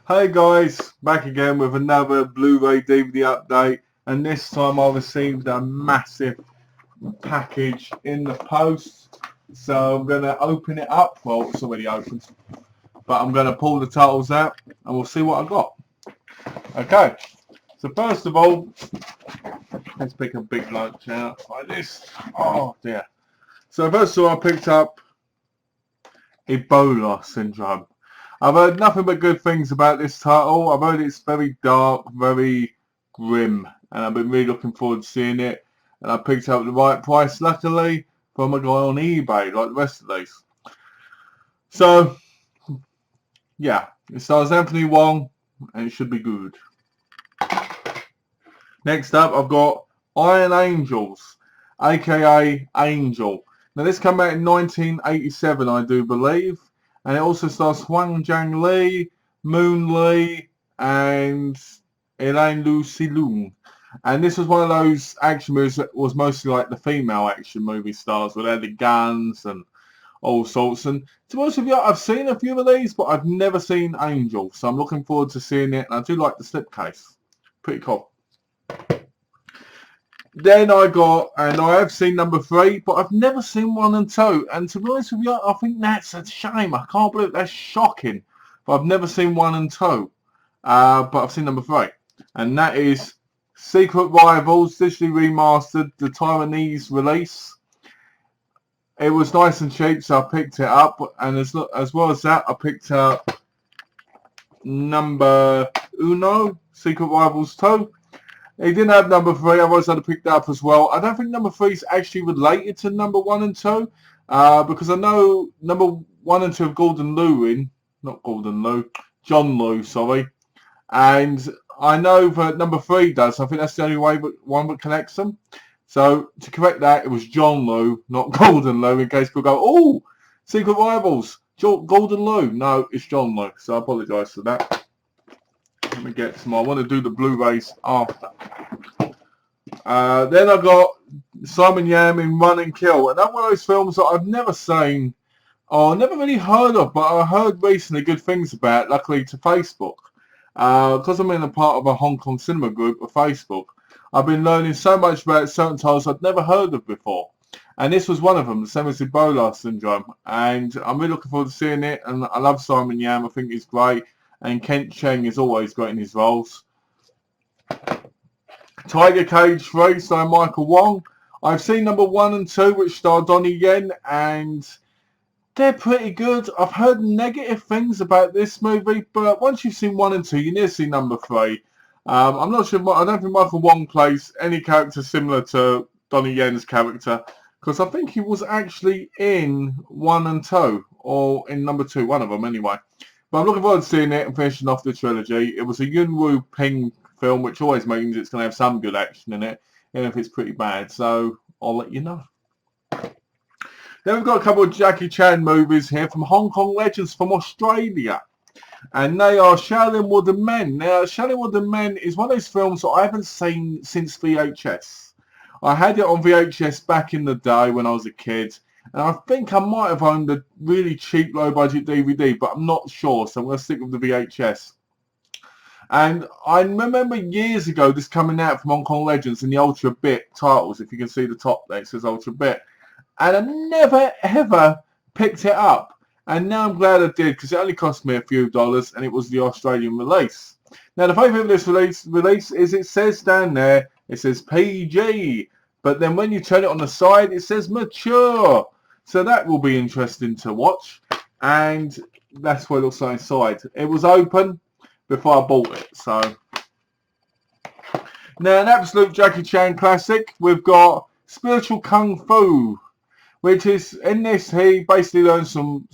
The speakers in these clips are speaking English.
Hey guys, back again with another Blu-ray DVD update, and this time I received a massive package in the post, so I'm going to open it up. Well, it's already opened, but I'm going to pull the titles out and we'll see what I got. Okay, so first of all, let's pick a big lunch out like this. Oh dear. So first of all, I picked up Ebola Syndrome. I've heard nothing but good things about this title. I've heard it's very dark, very grim, and I've been really looking forward to seeing it. And I picked up the right price, luckily, from a guy on eBay, like the rest of these. So, yeah, it stars Anthony Wong, and it should be good. Next up, I've got Iron Angels, aka Angel. Now, this came out in 1987, I do believe. And it also stars Huang Zhang Li, Moon Lee, and Elaine Lucy Leung. And this was one of those action movies that was mostly like the female action movie stars, where they had the guns and all sorts. And to be honest with you, I've seen a few of these, but I've never seen Angel. So I'm looking forward to seeing it. And I do like the slipcase. Pretty cool. Then I got, and I have seen number 3, but I've never seen 1 and 2. And to be honest with you, I think that's a shame. I can't believe that's shocking. But I've never seen 1 and 2. But I've seen number 3. And that is Secret Rivals, digitally remastered, the Taiwanese release. It was nice and cheap, so I picked it up. And as well as that, I picked up number Uno, Secret Rivals 2. He didn't have number 3, otherwise I'd have picked that up as well. I don't think number 3 is actually related to number 1 and 2, because I know number 1 and 2 have John Liu, sorry. And I know that number 3 does. I think that's the only one that connects them. So to correct that, it was John Liu, not Gordon Liu, in case people go, oh, Secret Rivals, Gordon Liu. No, it's John Liu, so I apologise for that. Let me get some. I want to do the Blu-rays after. Then I got Simon Yam in Run and Kill, and that's one of those films that I've never seen or never really heard of, but I heard recently good things about, luckily to Facebook. Because I'm in a part of a Hong Kong cinema group of Facebook, I've been learning so much about certain titles I'd never heard of before. And this was one of them, the same as Ebola Syndrome. And I'm really looking forward to seeing it, and I love Simon Yam. I think he's great. And Kent Cheng is always great in his roles. Tiger Cage 3, starring Michael Wong. I've seen number 1 and 2, which star Donnie Yen, and they're pretty good. I've heard negative things about this movie, but once you've seen 1 and 2, you need to see number 3. I'm not sure. I don't think Michael Wong plays any character similar to Donnie Yen's character, because I think he was actually in 1 and 2, or in number 2, one of them anyway. But I'm looking forward to seeing it and finishing off the trilogy. It was a Yuen Woo Ping film, which always means it's going to have some good action in it, even if it's pretty bad. So I'll let you know. Then we've got a couple of Jackie Chan movies here from Hong Kong legends from Australia. And they are Shaolin Wooden Men. Now, Shaolin Wooden Men is one of those films that I haven't seen since VHS. I had it on VHS back in the day when I was a kid. And I think I might have owned a really cheap, low-budget DVD, but I'm not sure, so I'm going to stick with the VHS. And I remember years ago this coming out from Hong Kong Legends in the Ultra Bit titles, if you can see the top there, it says Ultra Bit. And I never, ever picked it up. And now I'm glad I did, because it only cost me a few dollars, and it was the Australian release. Now, the favourite of this release is it says down there, it says PG. But then when you turn it on the side, it says mature. So that will be interesting to watch. And that's what it looks like inside. It was open before I bought it. So now an absolute Jackie Chan classic. We've got Spiritual Kung Fu, which is, in this, he basically learns some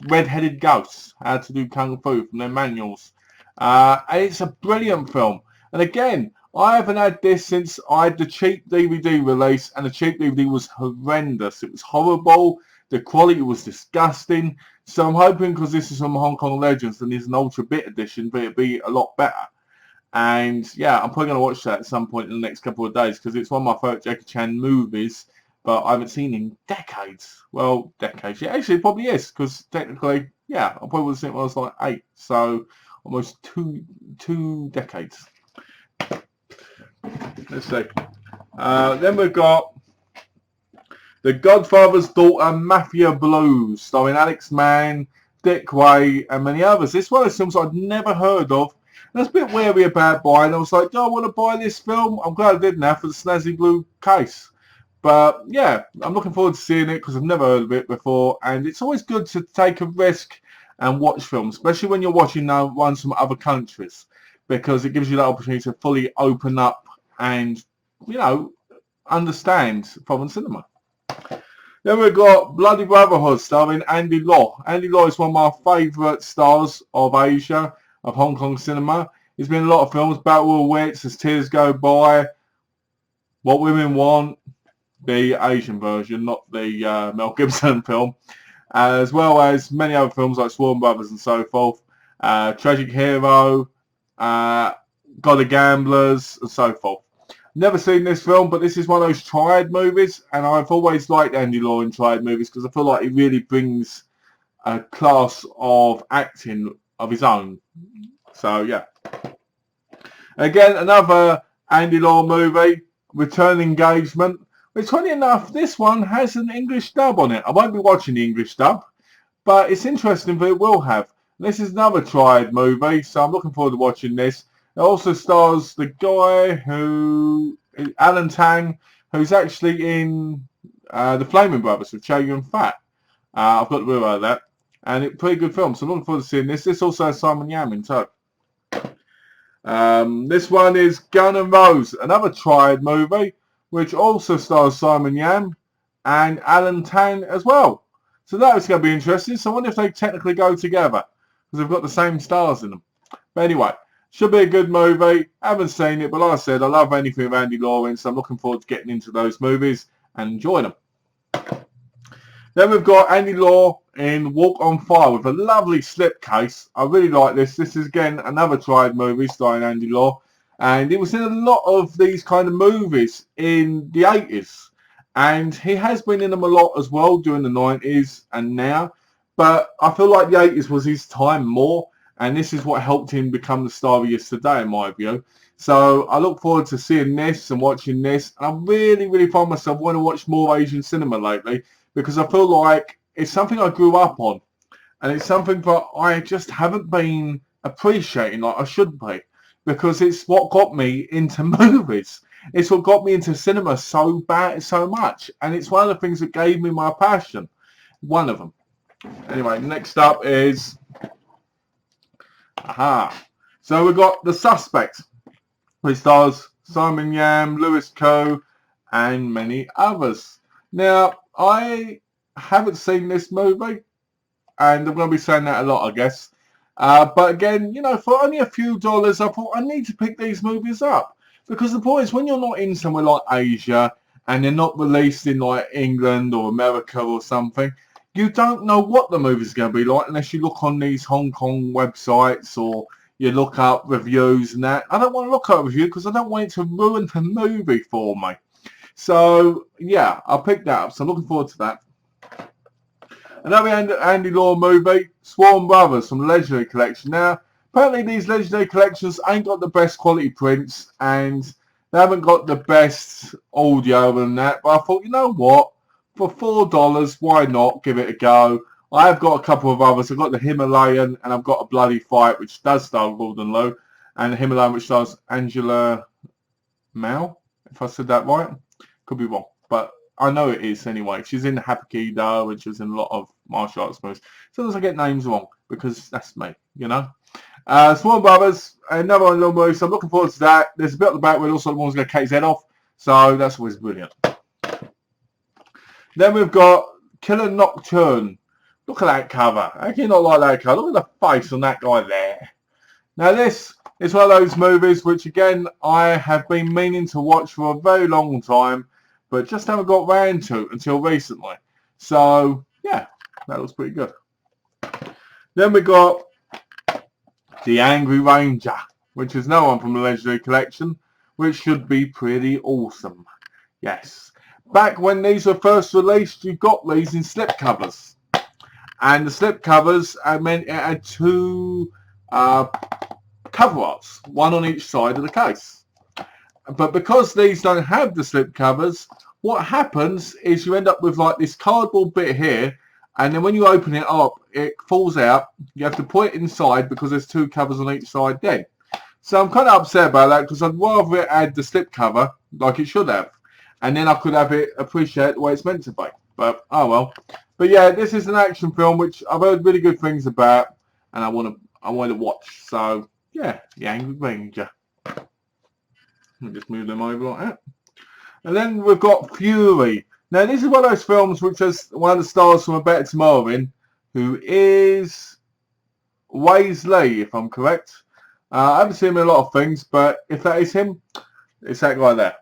red-headed ghosts how to do Kung Fu from their manuals. And it's a brilliant film. And again, I haven't had this since I had the cheap DVD release, and the cheap DVD was horrendous. It was horrible. The quality was disgusting. So I'm hoping, because this is from Hong Kong Legends and it's an Ultra Bit edition, but it'll be a lot better. And yeah, I'm probably going to watch that at some point in the next couple of days, because it's one of my favourite Jackie Chan movies, but I haven't seen in decades. Well, decades. Yeah, actually, it probably is, because technically, yeah, I probably would have seen it when I was like 8. So almost two decades. Let's see. Then we've got The Godfather's Daughter, Mafia Blues, starring Alex Mann, Dick Way, and many others. This one of those films I'd never heard of. And I was a bit wary about buying. I was like, do I want to buy this film? I'm glad I did now for the snazzy blue case. But yeah, I'm looking forward to seeing it because I've never heard of it before. And it's always good to take a risk and watch films, especially when you're watching ones from other countries, because it gives you that opportunity to fully open up and, you know, understand foreign cinema. Then we've got Bloody Brotherhood, starring Andy Lau. Andy Lau is one of my favourite stars of Asia, of Hong Kong cinema. He's been in a lot of films, Battle of Wits, As Tears Go By, What Women Want, the Asian version, not the Mel Gibson film, as well as many other films like Sworn Brothers and so forth, Tragic Hero, God of Gamblers, and so forth. Never seen this film, but this is one of those triad movies, and I've always liked Andy Lau in triad movies because I feel like he really brings a class of acting of his own. So yeah. Again, another Andy Lau movie, Return Engagement, which, funny enough, this one has an English dub on it. I won't be watching the English dub, but it's interesting that it will have. This is another triad movie, so I'm looking forward to watching this. It also stars the guy who, Alan Tang, who's actually in The Flaming Brothers with Chow Yun-fat. I've got to realize that. And it's a pretty good film, so I'm looking forward to seeing this. This also has Simon Yam in tow. This one is Gun and Rose, another triad movie, which also stars Simon Yam and Alan Tang as well. So that is going to be interesting. So I wonder if they technically go together, because they've got the same stars in them. But anyway, should be a good movie. Haven't seen it, but like I said, I love anything with Andy Lau in, so I'm looking forward to getting into those movies and enjoying them. Then we've got Andy Lau in Walk on Fire with a lovely slipcase. I really like this. This is, again, another triad movie starring Andy Lau. And he was in a lot of these kind of movies in the 80s. And he has been in them a lot as well during the 90s and now. But I feel like the 80s was his time more. And this is what helped him become the star he is today, in my view. So I look forward to seeing this and watching this. And I really, really find myself wanting to watch more Asian cinema lately, because I feel like it's something I grew up on. And it's something that I just haven't been appreciating like I should be, because it's what got me into movies. It's what got me into cinema so much. And it's one of the things that gave me my passion. One of them. Anyway, next up is... So we've got The Suspect, which stars Simon Yam, Louis Koo, and many others. Now, I haven't seen this movie, and I'm going to be saying that a lot, I guess. But again, you know, for only a few dollars, I thought I need to pick these movies up. Because the point is, when you're not in somewhere like Asia, and they're not released in like England or America or something, you don't know what the movie's going to be like unless you look on these Hong Kong websites or you look up reviews and that. I don't want to look at a review because I don't want it to ruin the movie for me. So, yeah, I'll pick that up. So I'm looking forward to that. Another Andy Lau movie, Sworn Brothers from the Legendary Collection. Now, apparently these Legendary Collections ain't got the best quality prints and they haven't got the best audio and that. But I thought, you know what? For $4, why not give it a go? I have got a couple of others. I've got the Himalayan and I've got A Bloody Fight, which does star Gordon Lowe, and the Himalayan, which stars Angela Mao, if I said that right. Could be wrong, but I know it is anyway. She's in Hapkido and she's in a lot of martial arts movies. Sometimes I get names wrong because that's me, you know. Sworn Brothers, another one of the movies, so I'm looking forward to that. There's a bit at the back where also the one's going to cut his head off, so that's always brilliant. Then we've got Killer Nocturne. Look at that cover. How can you not like that cover? Look at the face on that guy there. Now this is one of those movies which, again, I have been meaning to watch for a very long time, but just haven't got round to until recently. So, yeah, that looks pretty good. Then we got The Angry Ranger, which is no one from the Legendary Collection, which should be pretty awesome. Yes. Back when these were first released, you got these in slipcovers. And the slipcovers meant it had two cover arts, one on each side of the case. But because these don't have the slip covers, what happens is you end up with like this cardboard bit here, and then when you open it up, it falls out. You have to put it inside because there's two covers on each side then. So I'm kind of upset about that because I'd rather it add the slip cover like it should have, and then I could have it appreciate the way it's meant to be. But oh well. But yeah, this is an action film which I've heard really good things about, and I want to watch. So yeah, The Angry Ranger. I'll just move them over like that. And then we've got Fury. Now this is one of those films which has one of the stars from A Better Tomorrow in, who is Wesley, if I'm correct. I haven't seen him in a lot of things, but if that is him, it's that guy there.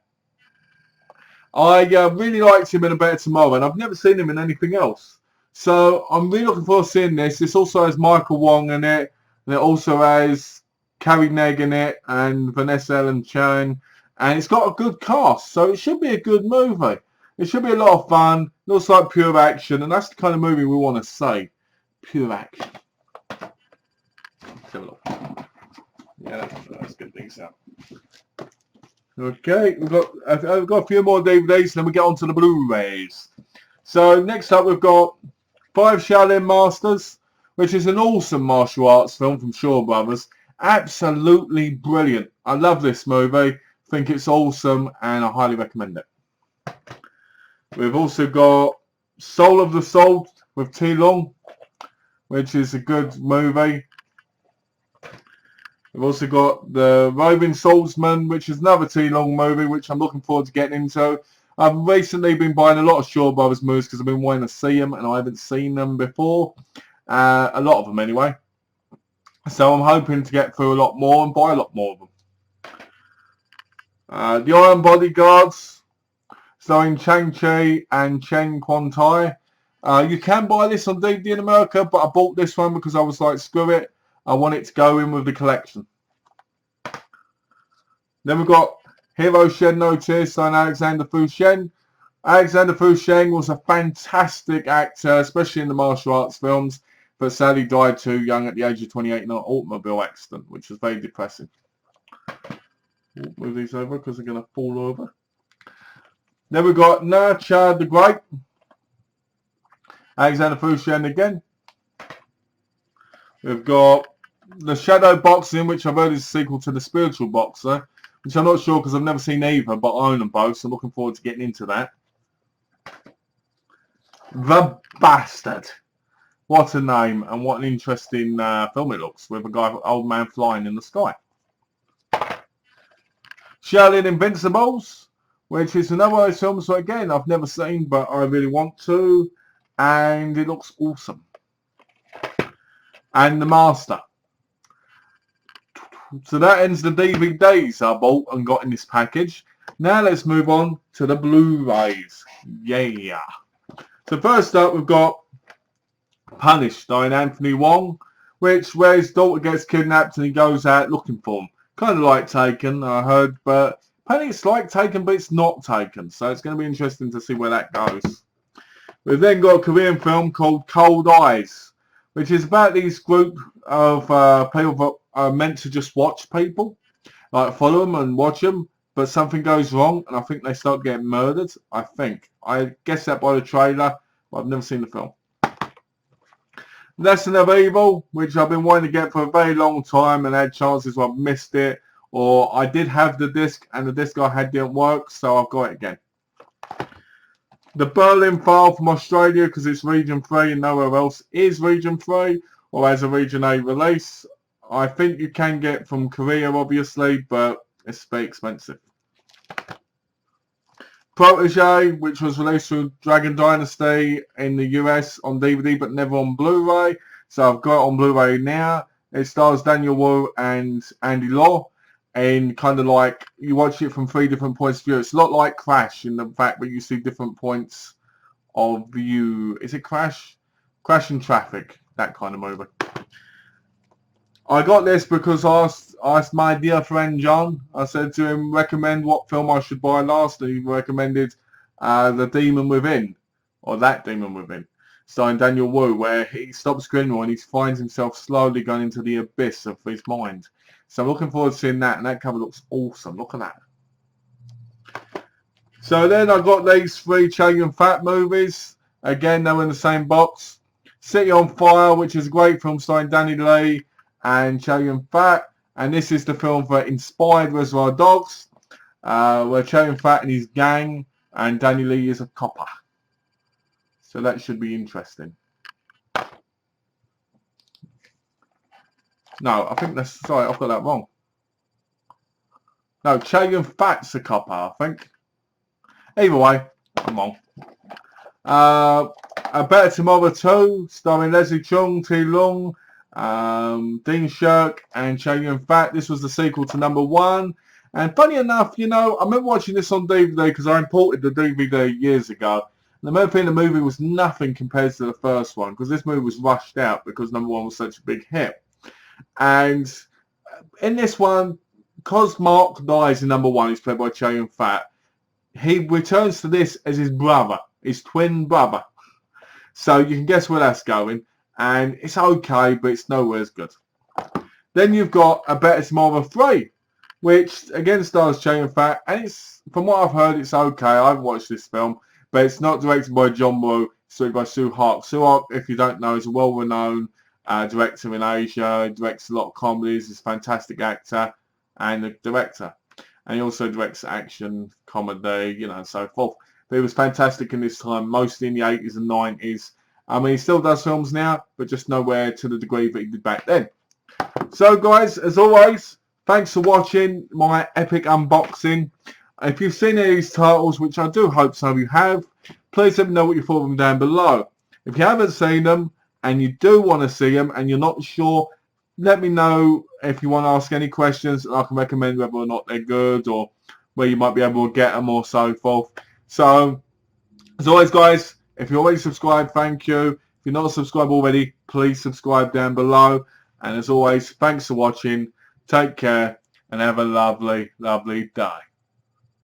I really liked him in A Better Tomorrow, and I've never seen him in anything else. So I'm really looking forward to seeing this. This also has Michael Wong in it, and it also has Carrie Negg in it, and Vanessa Ellen Chan, and it's got a good cast, so it should be a good movie. It should be a lot of fun. It looks like pure action, and that's the kind of movie we want to see. Pure action. Let's have a look. Yeah, that's good things out. Okay, I've got a few more DVDs, and then we get on to the Blu-rays. So next up we've got Five Shaolin Masters, which is an awesome martial arts film from Shaw Brothers. Absolutely brilliant. I love this movie. Think it's awesome, and I highly recommend it. We've also got Soul of the Soul with T. Long, which is a good movie. We've also got The Roving Swordsman, which is another T. Long movie, which I'm looking forward to getting into. I've recently been buying a lot of Shaw Brothers movies because I've been wanting to see them, and I haven't seen them before. A lot of them anyway. So I'm hoping to get through a lot more and buy a lot more of them. The Iron Bodyguards, starring Chang-Chi and Chen Quan-Tai. You can buy this on DVD in America, but I bought this one because I was like, screw it. I want it to go in with the collection. Then we've got Hero Shed No Tears, starring Alexander Fu Shen. Alexander Fu Shen was a fantastic actor, especially in the martial arts films, but sadly died too young at the age of 28 in an automobile accident, which was very depressing. We'll move these over because they're going to fall over. Then we've got Na Cha the Great. Alexander Fu Shen again. We've got The Shadow Boxing, which I've heard is a sequel to The Spiritual Boxer, which I'm not sure because I've never seen either, but I own them both, so I'm looking forward to getting into that. The Bastard. What a name, and what an interesting film it looks, with a guy, old man flying in the sky. Shaolin Invincibles, which is another one of those films that, again, I've never seen, but I really want to, and it looks awesome. And The Master. So that ends the DVDs I bought and got in this package. Now let's move on to the Blu-rays. Yeah. So first up we've got Punished, starring Anthony Wong, where his daughter gets kidnapped and he goes out looking for him. Kind of like Taken, I heard, but apparently it's like Taken, but it's not Taken. So it's going to be interesting to see where that goes. We've then got a Korean film called Cold Eyes, which is about these group of people that are meant to just watch people, like follow them and watch them, but something goes wrong and I think they start getting murdered. I guess that by the trailer, but I've never seen the film. Lesson of Evil, which I've been wanting to get for a very long time and had chances where I've missed it, or I did have the disc and the disc I had didn't work, so I've got it again. The Berlin File from Australia, because it's Region 3 and nowhere else is Region 3, or has a Region A release. I think you can get from Korea, obviously, but it's very expensive. Protege, which was released through Dragon Dynasty in the US on DVD, but never on Blu-ray. So I've got it on Blu-ray now. It stars Daniel Wu and Andy Lau. And kind of like, you watch it from 3 different points of view. It's a lot like Crash in the fact that you see different points of view. Is it Crash? Crash and Traffic, that kind of movie. I got this because I asked my dear friend John. I said to him, recommend what film I should buy last. And he recommended The Demon Within, or That Demon Within. starring Daniel Wu, where he stops Grindelwald and he finds himself slowly going into the abyss of his mind. So I'm looking forward to seeing that, and that cover looks awesome. Look at that. So then I got these 3 Chow Yun-fat movies. Again, they were in the same box. City on Fire, which is a great film starring Danny Lee and Chow Yun-fat. And this is the film that inspired Reservoir Dogs, where Chow Yun-fat and his gang, and Danny Lee is a copper. So that should be interesting. No, I think that's... Sorry, I've got that wrong. No, Chow Yun-fat's a copper, I think. Either way, I'm wrong. A Better Tomorrow 2, starring Leslie Chung, T. Lung, Dean Shirk and Chow Yun-fat. This was the sequel to number 1. And funny enough, you know, I remember watching this on DVD because I imported the DVD years ago. And I remember thinking the movie was nothing compared to the first one, because this movie was rushed out because number 1 was such a big hit. And in this one, because Mark dies in number 1, he's played by Chow Yun-fat, he returns to this as his brother, his twin brother. So you can guess where that's going. And it's okay, but it's nowhere as good. Then you've got A Better Tomorrow 3, which again stars Chow Yun-fat. And it's, from what I've heard, it's okay. I haven't watched this film. But it's not directed by John Woo. It's directed by Sue Hark. Sue Hark, if you don't know, is a well-renowned director in Asia. He directs a lot of comedies. He's a fantastic actor and a director. And he also directs action, comedy, you know, and so forth. But he was fantastic in this time, mostly in the 80s and 90s. I mean, he still does films now, but just nowhere to the degree that he did back then. So, guys, as always, thanks for watching my epic unboxing. If you've seen any of these titles, which I do hope some of you have, please let me know what you thought of them down below. If you haven't seen them, and you do want to see them, and you're not sure, let me know if you want to ask any questions, and I can recommend whether or not they're good, or where you might be able to get them, or so forth. So, as always, guys, if you're already subscribed, thank you. If you're not subscribed already, please subscribe down below. And as always, thanks for watching. Take care, and have a lovely, lovely day.